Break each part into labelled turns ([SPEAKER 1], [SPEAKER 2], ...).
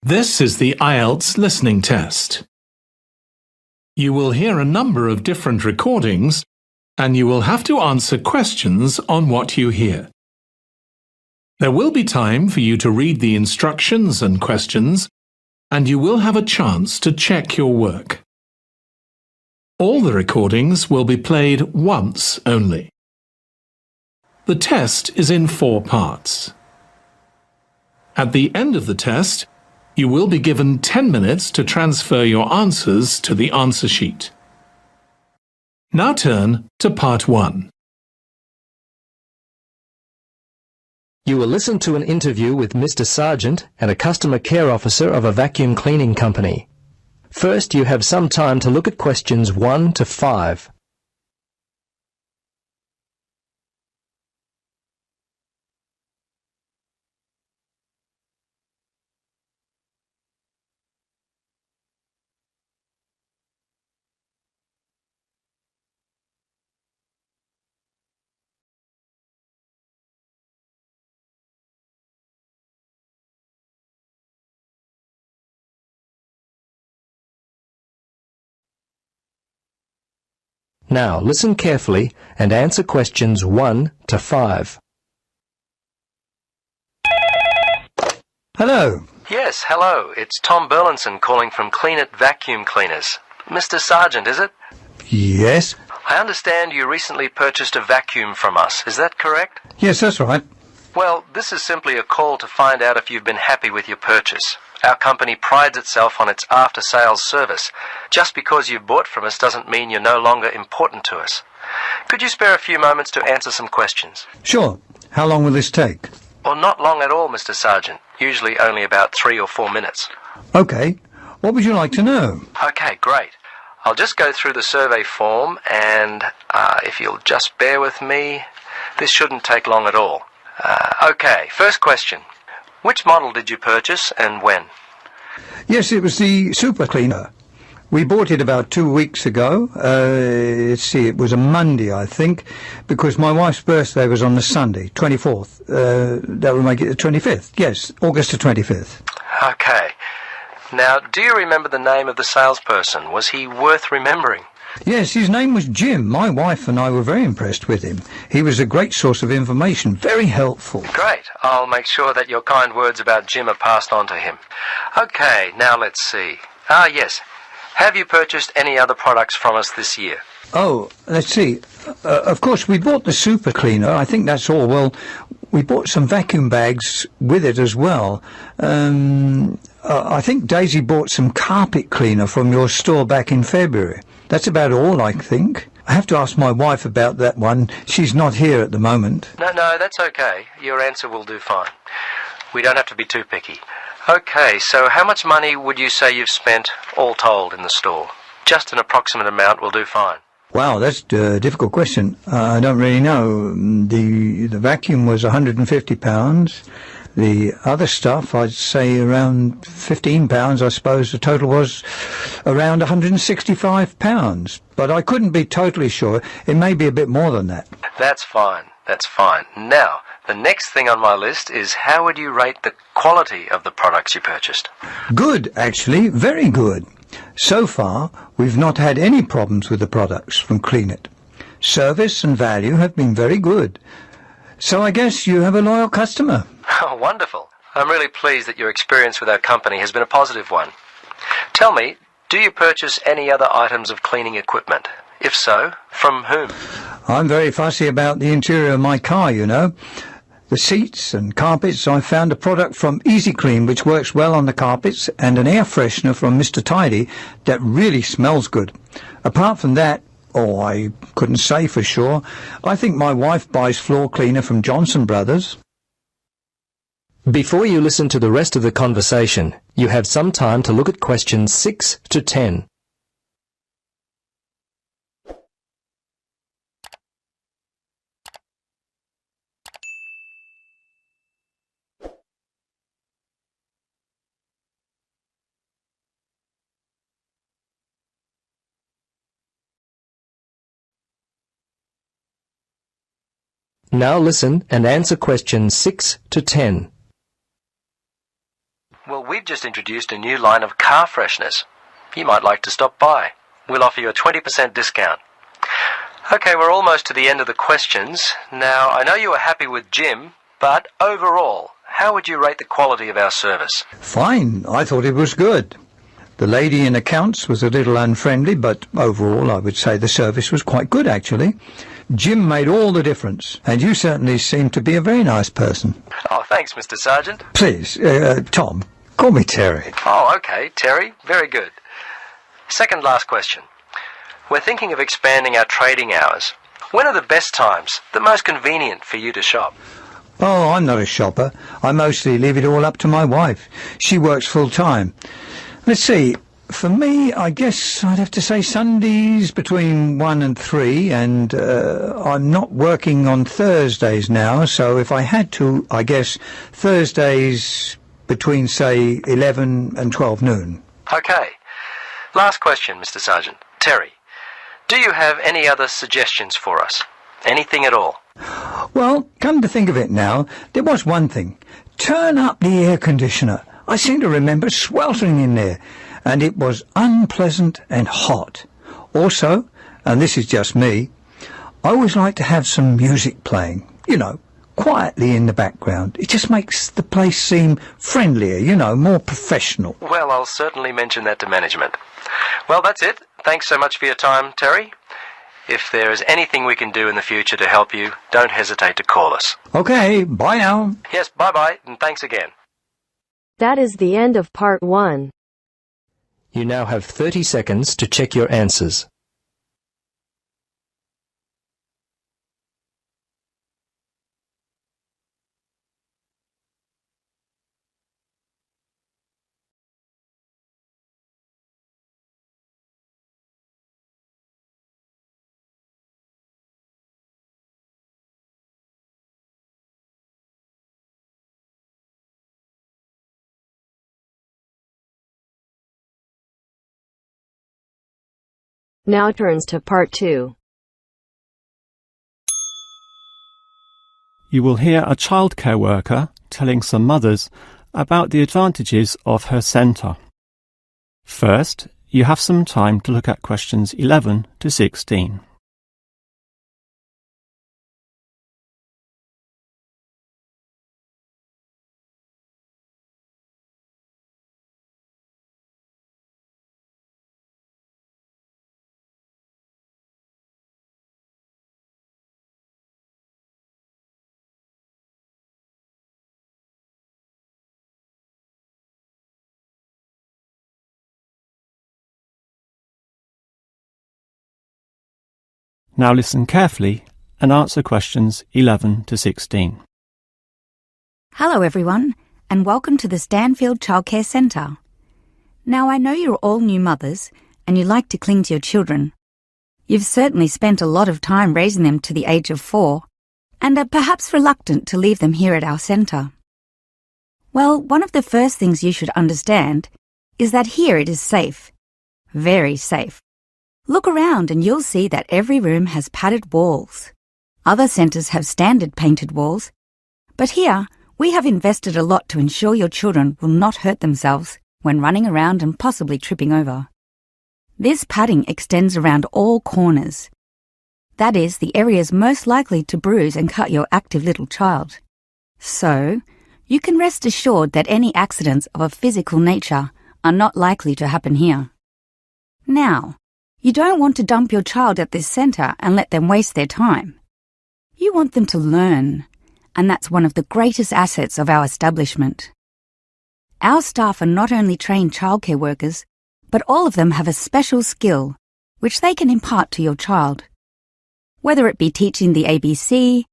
[SPEAKER 1] This is the Ielts listening test. You will hear a number of different recordings, and you will have to answer questions on what you hear. There will be time for you to read the instructions and questions, and you will have a chance to check your work. All the recordings will be played once only. The test is in 4 parts. At the end of the test, you will be given 10 minutes to transfer your answers to the answer sheet. Now turn to Part 1.
[SPEAKER 2] You will listen to an interview with Mr. Sargent and a customer care officer of a vacuum cleaning company. First, you have some time to look at questions 1 to 5. Now, listen carefully and answer questions 1 to 5.
[SPEAKER 3] Hello.
[SPEAKER 2] Yes, hello. It's Tom Burlinson calling from Clean It Vacuum Cleaners. Mr. Sargent, is it?
[SPEAKER 3] Yes.
[SPEAKER 2] I understand you recently purchased a vacuum from us. Is that correct?
[SPEAKER 3] Yes, that's right.
[SPEAKER 2] Well, this is simply a call to find out if you've been happy with your purchase. Our company prides itself on its after-sales service. Just because you've bought from us doesn't mean you're no longer important to us. Could you spare a few moments to answer some questions?
[SPEAKER 3] Sure. How long will this take?
[SPEAKER 2] Well, not long at all, Mr. Sargent. Usually only about 3 or 4 minutes.
[SPEAKER 3] Okay. What would you like to know?
[SPEAKER 2] Okay, great. I'll just go through the survey form and if you'll just bear with me, this shouldn't take long at all. Okay, first question. Which model did you purchase and when?
[SPEAKER 3] Yes, it was the super cleaner. We bought it about 2 weeks ago. Let's see, it was a Monday, I think, because my wife's birthday was on the Sunday, 24th. That would make it the 25th. Yes, August the 25th.
[SPEAKER 2] Okay. Now, do you remember the name of the salesperson? Was he worth remembering?
[SPEAKER 3] Yes, his name was Jim. My wife and I were very impressed with him. He was a great source of information, very helpful.
[SPEAKER 2] Great. I'll make sure that your kind words about Jim are passed on to him. Okay, now let's see. Yes. Have you purchased any other products from us this year?
[SPEAKER 3] Oh, let's see. Of course, we bought the super cleaner. I think that's all. Well, we bought some vacuum bags with it as well. I think Daisy bought some carpet cleaner from your store back in February. That's about all, I think. I have to ask my wife about that one. She's not here at the moment.
[SPEAKER 2] No, that's okay. Your answer will do fine. We don't have to be too picky. Okay, so how much money would you say you've spent, all told, in the store? Just an approximate amount will do fine.
[SPEAKER 3] Wow, that's a difficult question. I don't really know. The vacuum was £150. The other stuff, I'd say around £15, I suppose. The total was around £165. But I couldn't be totally sure. It may be a bit more than that.
[SPEAKER 2] That's fine. Now, the next thing on my list is how would you rate the quality of the products you purchased?
[SPEAKER 3] Good, actually. Very good. So far, we've not had any problems with the products from Clean It. Service and value have been very good. So I guess you have a loyal customer.
[SPEAKER 2] Oh, wonderful. I'm really pleased that your experience with our company has been a positive one. Tell me, do you purchase any other items of cleaning equipment? If so, from whom?
[SPEAKER 3] I'm very fussy about the interior of my car, you know. The seats and carpets, I found a product from Easy Clean which works well on the carpets and an air freshener from Mr. Tidy that really smells good. Apart from that, I couldn't say for sure. I think my wife buys floor cleaner from Johnson Brothers.
[SPEAKER 2] Before you listen to the rest of the conversation, you have some time to look at questions 6 to 10. Now listen and answer questions 6 to 10. Well, we've just introduced a new line of car fresheners. You might like to stop by. We'll offer you a 20% discount. Okay, we're almost to the end of the questions. Now, I know you were happy with Jim, but overall, how would you rate the quality of our service?
[SPEAKER 3] Fine. I thought it was good. The lady in accounts was a little unfriendly, but overall I would say the service was quite good, actually. Jim made all the difference, and you certainly seem to be a very nice person.
[SPEAKER 2] Oh, thanks, Mr. Sergeant.
[SPEAKER 3] Please, Tom, call me Terry.
[SPEAKER 2] Oh, okay, Terry. Very good. Second last question. We're thinking of expanding our trading hours. When are the best times, the most convenient for you to shop?
[SPEAKER 3] Oh, I'm not a shopper. I mostly leave it all up to my wife. She works full-time. Let's see, for me, I guess I'd have to say Sundays between 1 and 3, and I'm not working on Thursdays now, so if I had to, I guess Thursdays between, say, 11 and 12 noon.
[SPEAKER 2] Okay. Last question, Mr. Sergeant. Terry, do you have any other suggestions for us? Anything at all?
[SPEAKER 3] Well, come to think of it now, there was one thing. Turn up the air conditioner. I seem to remember sweltering in there, and it was unpleasant and hot. Also, and this is just me, I always like to have some music playing, quietly in the background. It just makes the place seem friendlier, more professional.
[SPEAKER 2] Well, I'll certainly mention that to management. Well, that's it. Thanks so much for your time, Terry. If there is anything we can do in the future to help you, don't hesitate to call us.
[SPEAKER 3] Okay, bye now.
[SPEAKER 2] Yes, bye-bye, and thanks again.
[SPEAKER 4] That is the end of part 1.
[SPEAKER 2] You now have 30 seconds to check your answers.
[SPEAKER 4] Now turns to part 2.
[SPEAKER 5] You will hear a childcare worker telling some mothers about the advantages of her centre. First, you have some time to look at questions 11 to 16. Now listen carefully and answer questions 11 to 16.
[SPEAKER 6] Hello everyone, and welcome to the Stanfield Childcare Centre. Now I know you're all new mothers and you like to cling to your children. You've certainly spent a lot of time raising them to the age of 4 and are perhaps reluctant to leave them here at our centre. Well, one of the first things you should understand is that here it is safe. Very safe. Look around and you'll see that every room has padded walls. Other centres have standard painted walls, but here we have invested a lot to ensure your children will not hurt themselves when running around and possibly tripping over. This padding extends around all corners. That is, the areas most likely to bruise and cut your active little child. So, you can rest assured that any accidents of a physical nature are not likely to happen here. Now, you don't want to dump your child at this centre and let them waste their time. You want them to learn, and that's one of the greatest assets of our establishment. Our staff are not only trained childcare workers, but all of them have a special skill which they can impart to your child. Whether it be teaching the ABC,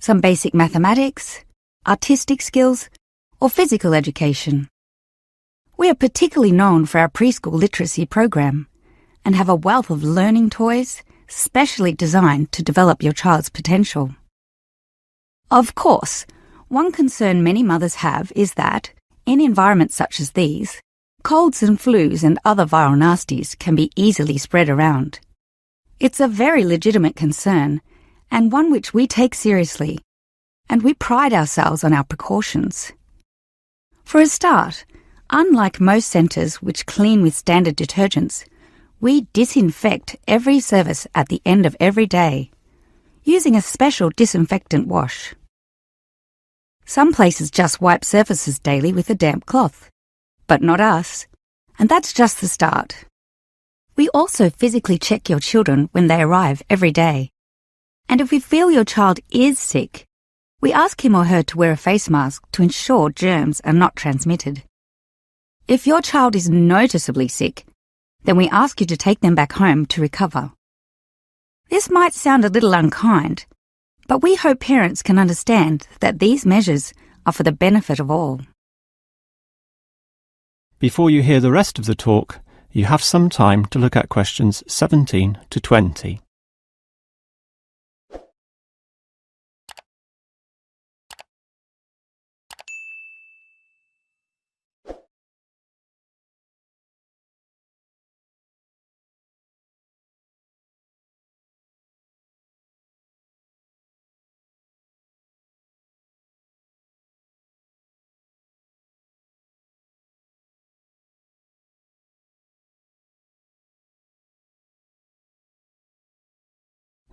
[SPEAKER 6] some basic mathematics, artistic skills, or physical education. We are particularly known for our preschool literacy program, and have a wealth of learning toys specially designed to develop your child's potential. Of course, one concern many mothers have is that, in environments such as these, colds and flus and other viral nasties can be easily spread around. It's a very legitimate concern, and one which we take seriously, and we pride ourselves on our precautions. For a start, Unlike most centres which clean with standard detergents, we disinfect every service at the end of every day, using a special disinfectant wash. Some places just wipe surfaces daily with a damp cloth, but not us, and that's just the start. We also physically check your children when they arrive every day. And if we feel your child is sick, we ask him or her to wear a face mask to ensure germs are not transmitted. If your child is noticeably sick, then we ask you to take them back home to recover. This might sound a little unkind, but we hope parents can understand that these measures are for the benefit of all.
[SPEAKER 5] Before you hear the rest of the talk, you have some time to look at questions 17 to 20.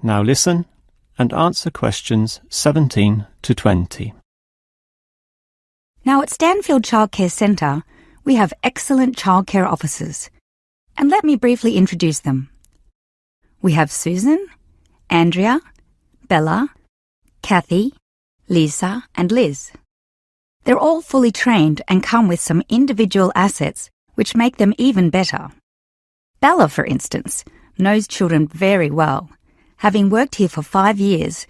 [SPEAKER 5] Now listen and answer questions 17 to 20.
[SPEAKER 6] Now at Stanfield Childcare Centre, we have excellent childcare officers. And let me briefly introduce them. We have Susan, Andrea, Bella, Kathy, Lisa and Liz. They're all fully trained and come with some individual assets which make them even better. Bella, for instance, knows children very well, having worked here for 5 years,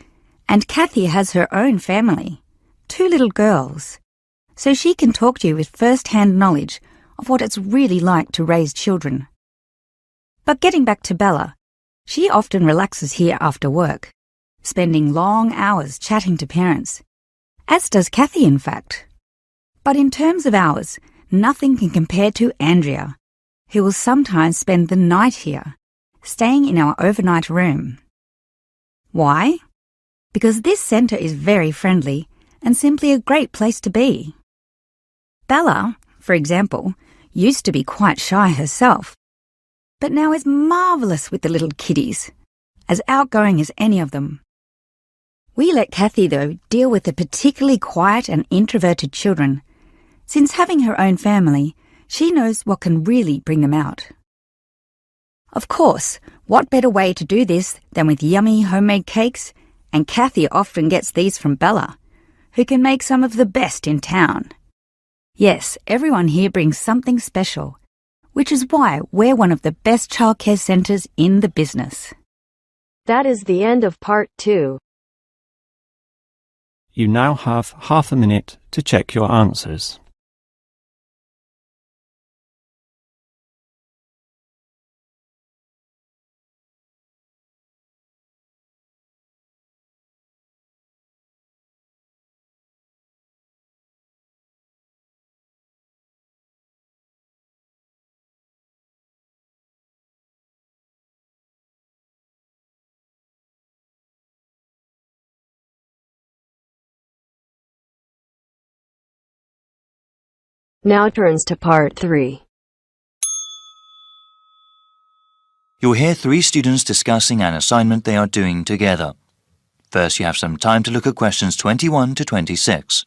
[SPEAKER 6] and Kathy has her own family, 2 little girls, so she can talk to you with first-hand knowledge of what it's really like to raise children. But getting back to Bella, she often relaxes here after work, spending long hours chatting to parents, as does Kathy in fact. But in terms of hours, nothing can compare to Andrea, who will sometimes spend the night here, staying in our overnight room. Why? Because this centre is very friendly and simply a great place to be. Bella, for example, used to be quite shy herself, but now is marvellous with the little kiddies, as outgoing as any of them. We let Kathy, though, deal with the particularly quiet and introverted children, since having her own family, she knows what can really bring them out. Of course, what better way to do this than with yummy homemade cakes? And Kathy often gets these from Bella, who can make some of the best in town. Yes, everyone here brings something special, which is why we're one of the best childcare centres in the business.
[SPEAKER 4] That is the end of part 2.
[SPEAKER 5] You now have half a minute to check your answers.
[SPEAKER 4] Now turns to part 3.
[SPEAKER 7] You'll hear 3 students discussing an assignment they are doing together. First, you have some time to look at questions 21 to 26.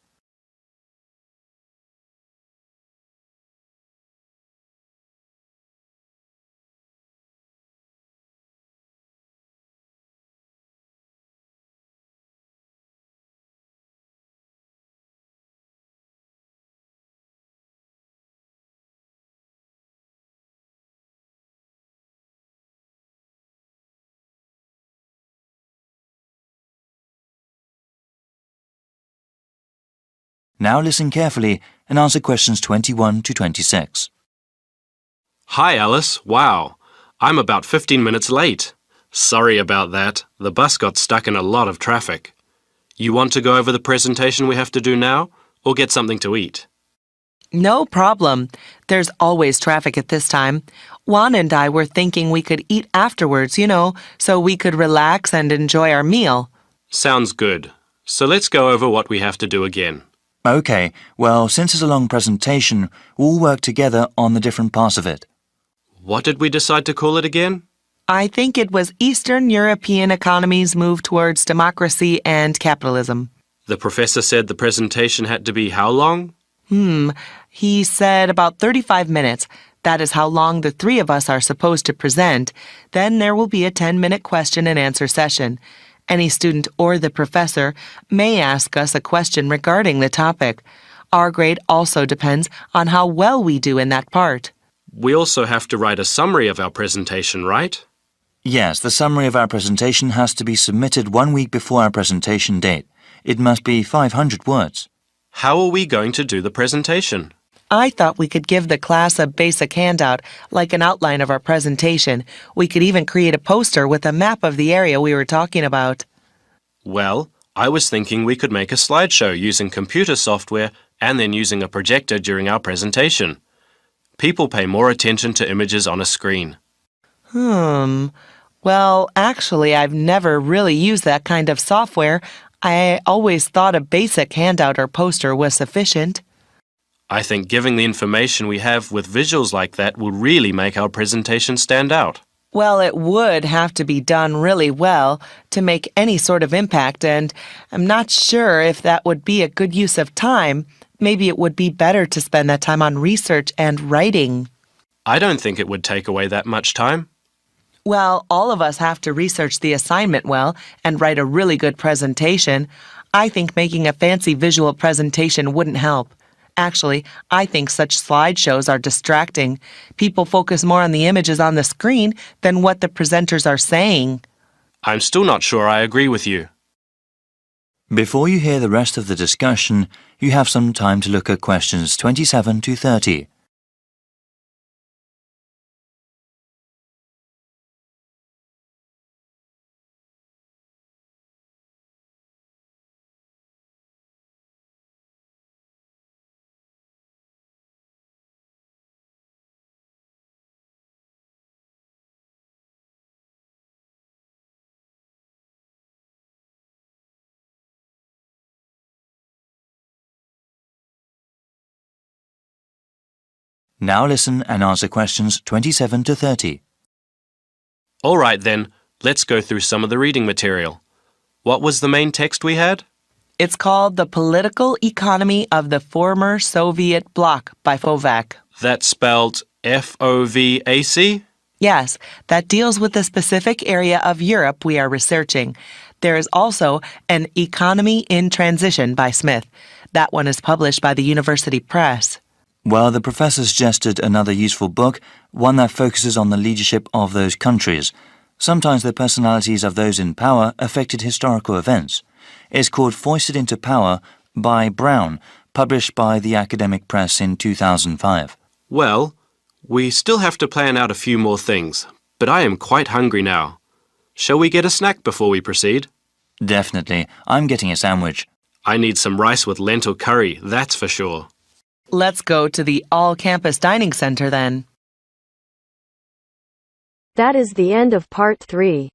[SPEAKER 7] Now listen carefully and answer questions 21 to 26.
[SPEAKER 8] Hi, Alice. Wow. I'm about 15 minutes late. Sorry about that. The bus got stuck in a lot of traffic. You want to go over the presentation we have to do now, or get something to eat?
[SPEAKER 9] No problem. There's always traffic at this time. Juan and I were thinking we could eat afterwards, so we could relax and enjoy our meal.
[SPEAKER 8] Sounds good. So let's go over what we have to do again.
[SPEAKER 7] OK, well, since it's a long presentation, we'll work together on the different parts of it.
[SPEAKER 8] What did we decide to call it again?
[SPEAKER 9] I think it was Eastern European economies move towards democracy and capitalism.
[SPEAKER 8] The professor said the presentation had to be how long?
[SPEAKER 9] He said about 35 minutes. That is how long the three of us are supposed to present. Then there will be a 10-minute question and answer session. Any student or the professor may ask us a question regarding the topic. Our grade also depends on how well we do in that part.
[SPEAKER 8] We also have to write a summary of our presentation, right?
[SPEAKER 7] Yes, the summary of our presentation has to be submitted 1 week before our presentation date. It must be 500 words.
[SPEAKER 8] How are we going to do the presentation?
[SPEAKER 9] I thought we could give the class a basic handout, like an outline of our presentation. We could even create a poster with a map of the area we were talking about.
[SPEAKER 8] Well, I was thinking we could make a slideshow using computer software and then using a projector during our presentation. People pay more attention to images on a screen.
[SPEAKER 9] Well, actually, I've never really used that kind of software. I always thought a basic handout or poster was sufficient.
[SPEAKER 8] I think giving the information we have with visuals like that will really make our presentation stand out.
[SPEAKER 9] Well, it would have to be done really well to make any sort of impact, and I'm not sure if that would be a good use of time. Maybe it would be better to spend that time on research and writing.
[SPEAKER 8] I don't think it would take away that much time.
[SPEAKER 9] Well, all of us have to research the assignment well and write a really good presentation. I think making a fancy visual presentation wouldn't help. Actually, I think such slideshows are distracting. People focus more on the images on the screen than what the presenters are saying.
[SPEAKER 8] I'm still not sure I agree with you.
[SPEAKER 7] Before you hear the rest of the discussion, you have some time to look at questions 27 to 30. Now listen and answer questions 27 to 30.
[SPEAKER 8] All right then, let's go through some of the reading material. What was the main text we had?
[SPEAKER 9] It's called The Political Economy of the Former Soviet Bloc by Fovac.
[SPEAKER 8] That's spelled F-O-V-A-C?
[SPEAKER 9] Yes, that deals with the specific area of Europe we are researching. There is also An Economy in Transition by Smith. That one is published by the University Press.
[SPEAKER 7] Well, the professor suggested another useful book, one that focuses on the leadership of those countries. Sometimes the personalities of those in power affected historical events. It's called Foisted into Power by Brown, published by the Academic Press in 2005.
[SPEAKER 8] Well, we still have to plan out a few more things, but I am quite hungry now. Shall we get a snack before we proceed?
[SPEAKER 7] Definitely. I'm getting a sandwich.
[SPEAKER 8] I need some rice with lentil curry, that's for sure.
[SPEAKER 9] Let's go to the all-campus dining center then.
[SPEAKER 4] That is the end of part 3.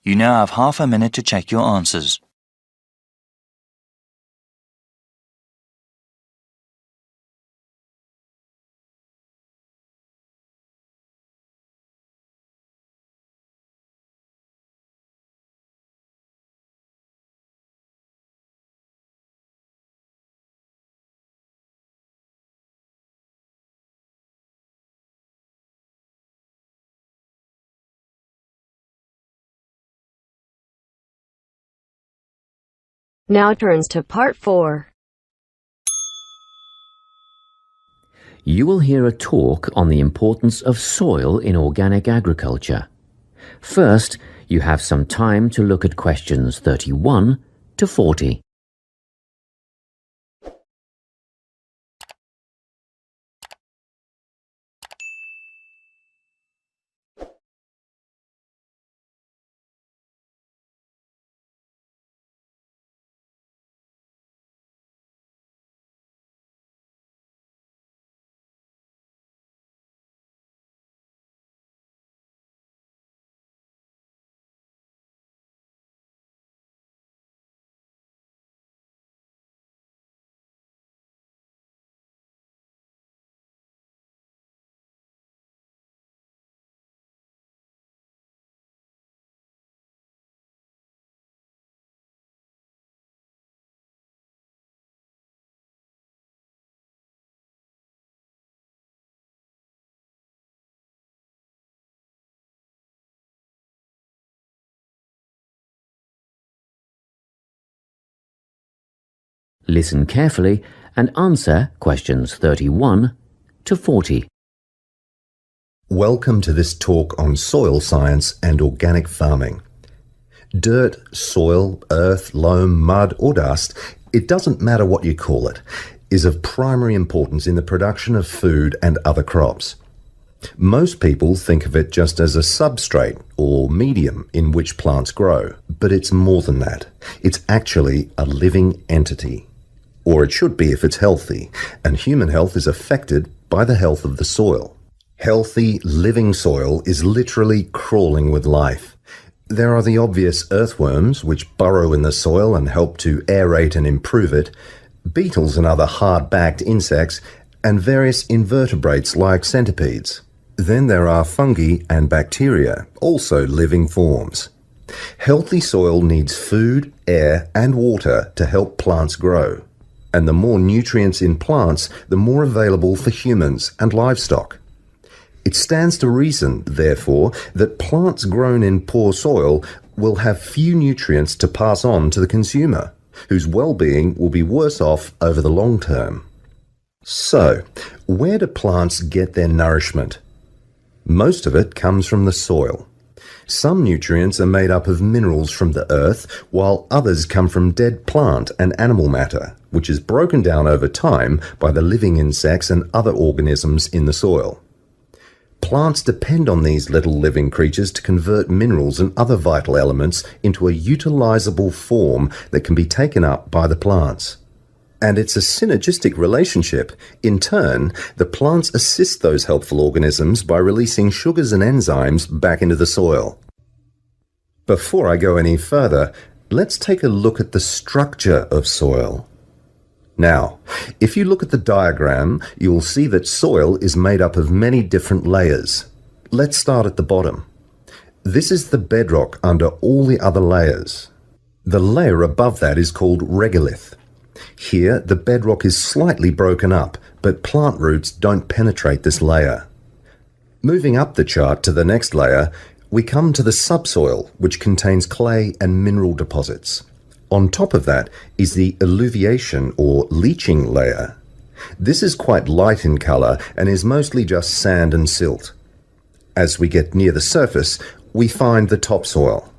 [SPEAKER 7] You now have half a minute to check your answers.
[SPEAKER 4] Now turns to part 4.
[SPEAKER 10] You will hear a talk on the importance of soil in organic agriculture. First, you have some time to look at questions 31 to 40. Listen carefully and answer questions 31 to 40.
[SPEAKER 11] Welcome to this talk on soil science and organic farming. Dirt, soil, earth, loam, mud or dust, it doesn't matter what you call it, is of primary importance in the production of food and other crops. Most people think of it just as a substrate or medium in which plants grow, but it's more than that. It's actually a living entity. Or it should be if it's healthy, and human health is affected by the health of the soil. Healthy, living soil is literally crawling with life. There are the obvious earthworms, which burrow in the soil and help to aerate and improve it, beetles and other hard-backed insects, and various invertebrates like centipedes. Then there are fungi and bacteria, also living forms. Healthy soil needs food, air, and water to help plants grow. And the more nutrients in plants, the more available for humans and livestock. It stands to reason, therefore, that plants grown in poor soil will have few nutrients to pass on to the consumer, whose well-being will be worse off over the long term. So, where do plants get their nourishment? Most of it comes from the soil. Some nutrients are made up of minerals from the earth, while others come from dead plant and animal matter, which is broken down over time by the living insects and other organisms in the soil. Plants depend on these little living creatures to convert minerals and other vital elements into a utilizable form that can be taken up by the plants. And it's a synergistic relationship. In turn, the plants assist those helpful organisms by releasing sugars and enzymes back into the soil. Before I go any further, let's take a look at the structure of soil. Now, if you look at the diagram, you will see that soil is made up of many different layers. Let's start at the bottom. This is the bedrock under all the other layers. The layer above that is called regolith. Here, the bedrock is slightly broken up, but plant roots don't penetrate this layer. Moving up the chart to the next layer, we come to the subsoil, which contains clay and mineral deposits. On top of that is the alluviation or leaching layer. This is quite light in color and is mostly just sand and silt. As we get near the surface, we find the topsoil.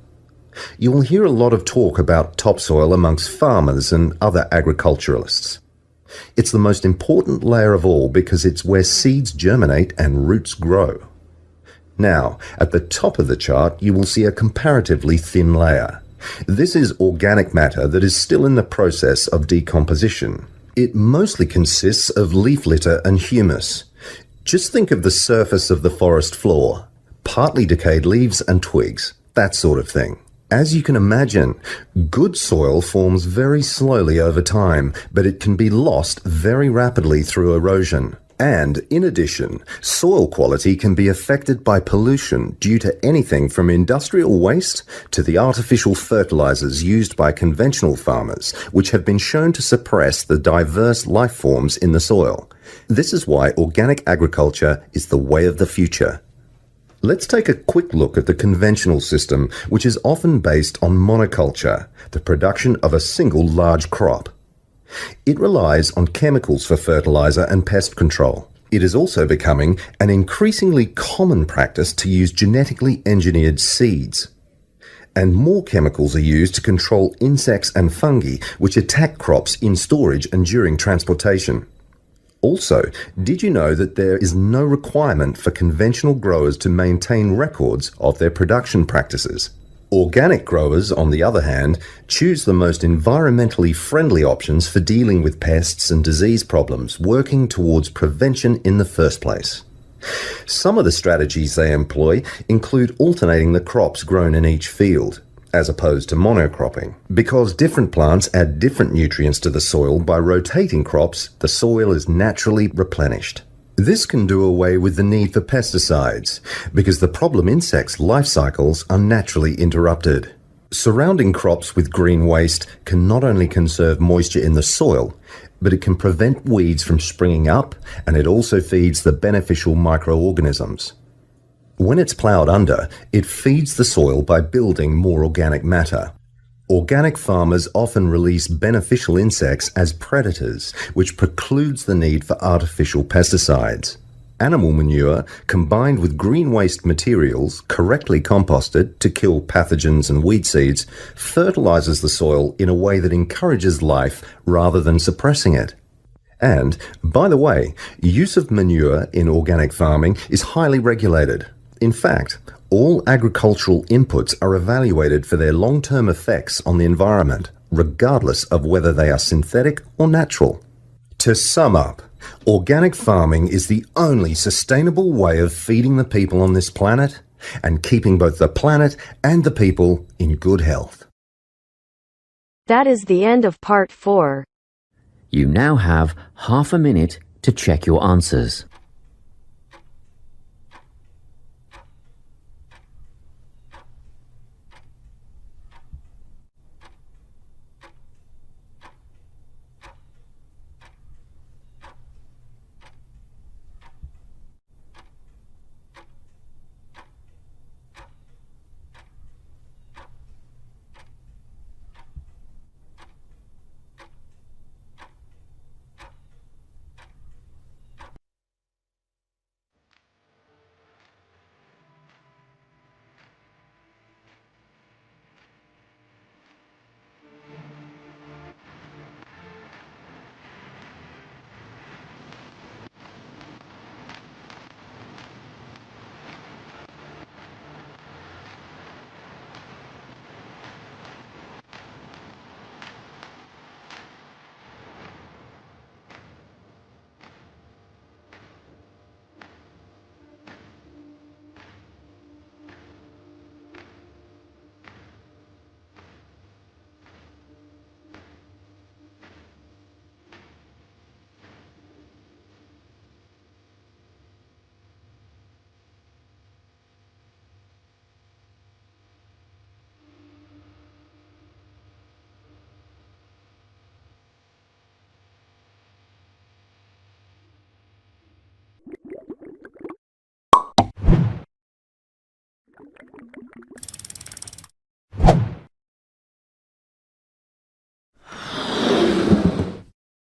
[SPEAKER 11] You will hear a lot of talk about topsoil amongst farmers and other agriculturalists. It's the most important layer of all because it's where seeds germinate and roots grow. Now, at the top of the chart, you will see a comparatively thin layer. This is organic matter that is still in the process of decomposition. It mostly consists of leaf litter and humus. Just think of the surface of the forest floor, partly decayed leaves and twigs, that sort of thing. As you can imagine, good soil forms very slowly over time, but it can be lost very rapidly through erosion. And, in addition, soil quality can be affected by pollution due to anything from industrial waste to the artificial fertilizers used by conventional farmers, which have been shown to suppress the diverse life forms in the soil. This is why organic agriculture is the way of the future. Let's take a quick look at the conventional system, which is often based on monoculture, the production of a single large crop. It relies on chemicals for fertilizer and pest control. It is also becoming an increasingly common practice to use genetically engineered seeds. And more chemicals are used to control insects and fungi, which attack crops in storage and during transportation. Also, did you know that there is no requirement for conventional growers to maintain records of their production practices? Organic growers, on the other hand, choose the most environmentally friendly options for dealing with pests and disease problems, working towards prevention in the first place. Some of the strategies they employ include alternating the crops grown in each field, as opposed to monocropping. Because different plants add different nutrients to the soil, by rotating crops, the soil is naturally replenished. This can do away with the need for pesticides, because the problem insects' life cycles are naturally interrupted. Surrounding crops with green waste can not only conserve moisture in the soil, but it can prevent weeds from springing up, and it also feeds the beneficial microorganisms. When it's ploughed under, it feeds the soil by building more organic matter. Organic farmers often release beneficial insects as predators, which precludes the need for artificial pesticides. Animal manure, combined with green waste materials, correctly composted to kill pathogens and weed seeds, fertilizes the soil in a way that encourages life rather than suppressing it. And, by the way, use of manure in organic farming is highly regulated. In fact, all agricultural inputs are evaluated for their long-term effects on the environment, regardless of whether they are synthetic or natural. To sum up, organic farming is the only sustainable way of feeding the people on this planet and keeping both the planet and the people in good health.
[SPEAKER 4] That is the end of part 4.
[SPEAKER 10] You now have half a minute to check your answers.